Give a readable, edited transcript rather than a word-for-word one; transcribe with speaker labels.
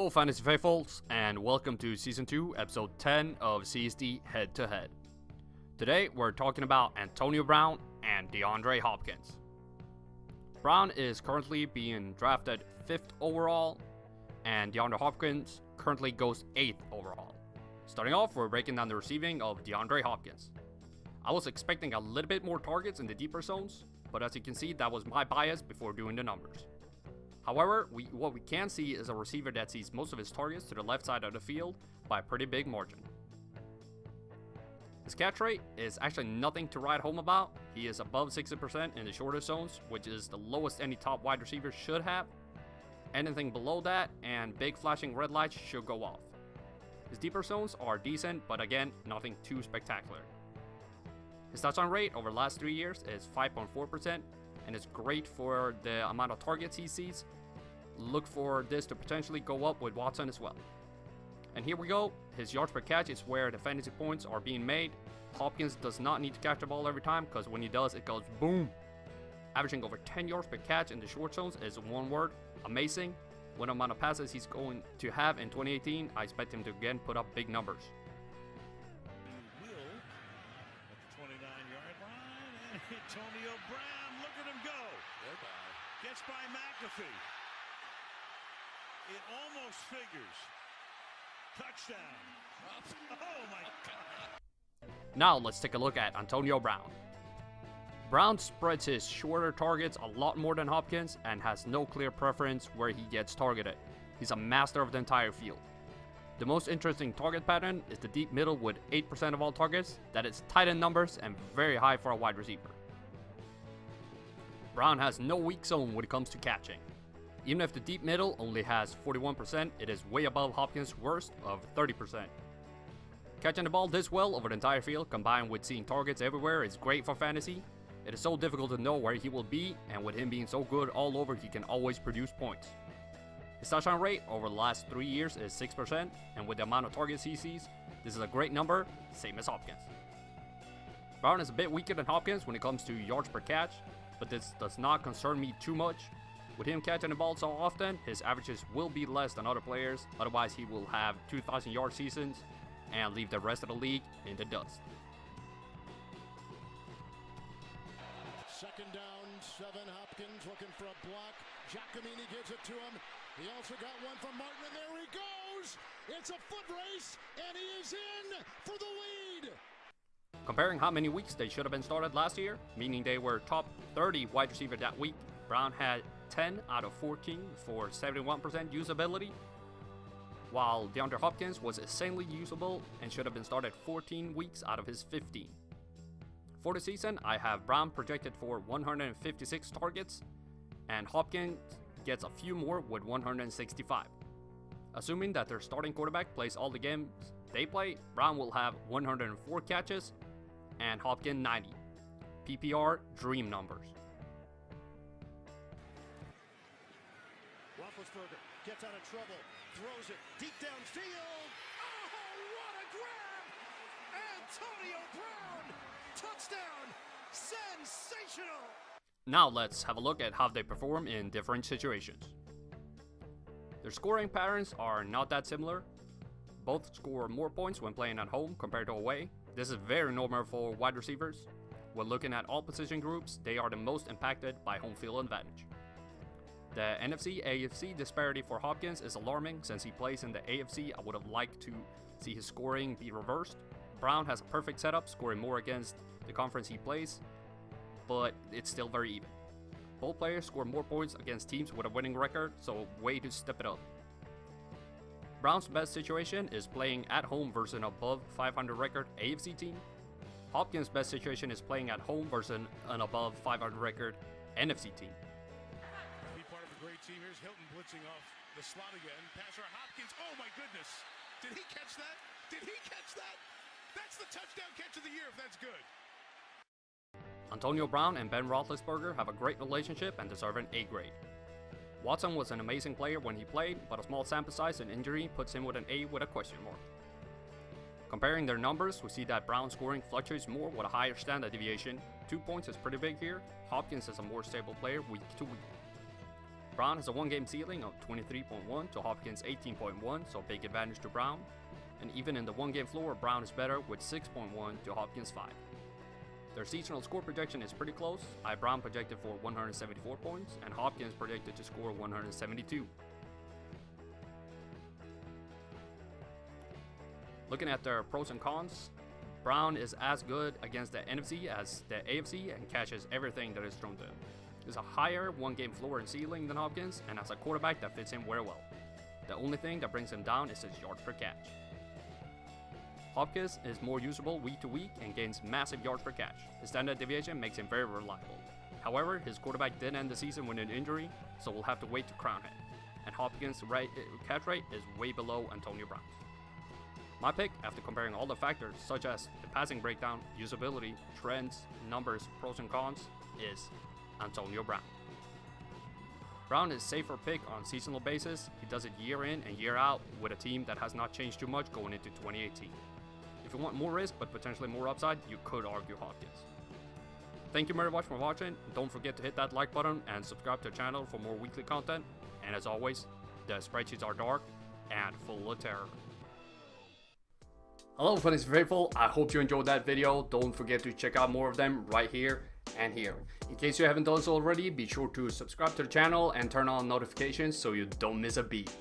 Speaker 1: Hello Fantasy Faithfuls, and welcome to Season 2, Episode 10 of CSD Head-2-Head. Today we're talking about Antonio Brown and DeAndre Hopkins. Brown is currently being drafted 5th overall, and DeAndre Hopkins currently goes 8th overall. Starting off, we're breaking down the receiving of DeAndre Hopkins. I was expecting a little bit more targets in the deeper zones, but as you can see, that was my bias before doing the numbers. However, what we can see is a receiver that sees most of his targets to the left side of the field by a pretty big margin. His catch rate is actually nothing to write home about. He is above 60% in the shorter zones, which is the lowest any top wide receiver should have. Anything below that and big flashing red lights should go off. His deeper zones are decent, but again, nothing too spectacular. His touchdown rate over the last 3 years is 5.4%, and is great for the amount of targets he sees. Look for this to potentially go up with Watson as well. And here we go, his yards per catch is where the fantasy points are being made. Hopkins does not need to catch the ball every time, because when he does, it goes boom. Averaging over 10 yards per catch in the short zones is one word, amazing. What amount of passes he's going to have in 2018, I expect him to again put up big numbers.
Speaker 2: Will at the 29-yard line, and Antonio Brown, look at him go. Gets by McAfee. It almost figures. Touchdown. Oh my God.
Speaker 1: Now let's take a look at Antonio Brown. Brown spreads his shorter targets a lot more than Hopkins and has no clear preference where he gets targeted. He's a master of the entire field. The most interesting target pattern is the deep middle with 8% of all targets. That is tight end numbers and very high for a wide receiver. Brown has no weak zone when it comes to catching. Even if the deep middle only has 41%, it is way above Hopkins' worst of 30%. Catching the ball this well over the entire field, combined with seeing targets everywhere, is great for fantasy. It is so difficult to know where he will be, and with him being so good all over, he can always produce points. His touchdown rate over the last 3 years is 6%, and with the amount of targets he sees, this is a great number, same as Hopkins. Brown is a bit weaker than Hopkins when it comes to yards per catch, but this does not concern me too much. With him catching the ball so often, his averages will be less than other players, otherwise he will have 2,000 yard seasons and leave the rest of the league in the dust.
Speaker 3: Second down, 7, Hopkins looking for a block. Giacomini gives it to him. He also got one from Martin, and there he goes! It's a foot race, and he is in for the lead!
Speaker 1: Comparing how many weeks they should have been started last year, meaning they were top 30 wide receiver that week, Brown had 10 out of 14 for 71% usability, while DeAndre Hopkins was insanely usable and should have been started 14 weeks out of his 15. For the season, I have Brown projected for 156 targets, and Hopkins gets a few more with 165. Assuming that their starting quarterback plays all the games they play, Brown will have 104 catches and Hopkins 90. PPR dream numbers.
Speaker 3: Roethlisberger gets out of trouble, throws it deep downfield. Oh, what a grab! Antonio Brown! Touchdown! Sensational!
Speaker 1: Now let's have a look at how they perform in different situations. Their scoring patterns are not that similar. Both score more points when playing at home compared to away. This is very normal for wide receivers. When looking at all position groups, they are the most impacted by home field advantage. The NFC-AFC disparity for Hopkins is alarming. Since he plays in the AFC, I would have liked to see his scoring be reversed. Brown has a perfect setup, scoring more against the conference he plays, but it's still very even. Both players score more points against teams with a winning record, so way to step it up. Brown's best situation is playing at home versus an above 500 record AFC team. Hopkins' best situation is playing at home versus an above 500 record NFC team.
Speaker 2: Be part of a great team. Here's Hilton blitzing off the slot again. Passer Hopkins. Oh my goodness. Did he catch that? Did he catch that? That's the touchdown catch of the year if that's good.
Speaker 1: Antonio Brown and Ben Roethlisberger have a great relationship and deserve an A grade. Watson was an amazing player when he played, but a small sample size and injury puts him with an A with a question mark. Comparing their numbers, we see that Brown's scoring fluctuates more with a higher standard deviation. 2 points is pretty big here. Hopkins is a more stable player week to week. Brown has a 1-game ceiling of 23.1 to Hopkins 18.1, so big advantage to Brown. And even in the 1-game floor, Brown is better with 6.1 to Hopkins 5. Their seasonal score projection is pretty close. I have Brown projected for 174 points and Hopkins projected to score 172. Looking at their pros and cons, Brown is as good against the NFC as the AFC and catches everything that is thrown to him. He's a higher 1-game floor and ceiling than Hopkins and has a quarterback that fits him very well. The only thing that brings him down is his yards per catch. Hopkins is more usable week to week and gains massive yards per catch. His standard deviation makes him very reliable. However, his quarterback did end the season with an injury, so we'll have to wait to crown him. And Hopkins' catch rate is way below Antonio Brown's. My pick, after comparing all the factors such as the passing breakdown, usability, trends, numbers, pros and cons, is Antonio Brown. Brown is a safer pick on a seasonal basis. He does it year in and year out with a team that has not changed too much going into 2018. If you want more risk but potentially more upside, you could argue Hopkins. Thank you very much for watching. Don't forget to hit that like button and subscribe to the channel for more weekly content. And as always, the spreadsheets are dark and full of terror. Hello Fantasy Faithful, I hope you enjoyed that video. Don't forget to check out more of them right here and here. In case you haven't done so already, be sure to subscribe to the channel and turn on notifications so you don't miss a beat.